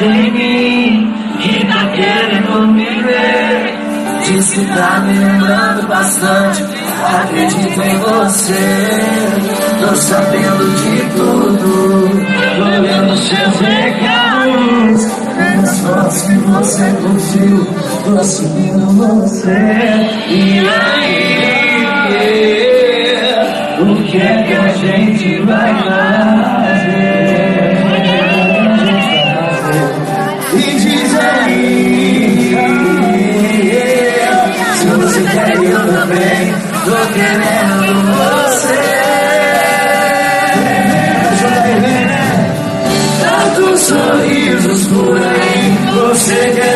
em mim, que tá querendo me ver. Diz que tá me lembrando bastante, acredito em você. Tô sabendo de tudo, tô lendo seus recados, as fotos que você curtiu, tô seguindo você. E aí, o que é que a gente vai fazer? E diz aí, se você quer eu também, tô querendo você. Tantos sorrisos por aí, você quer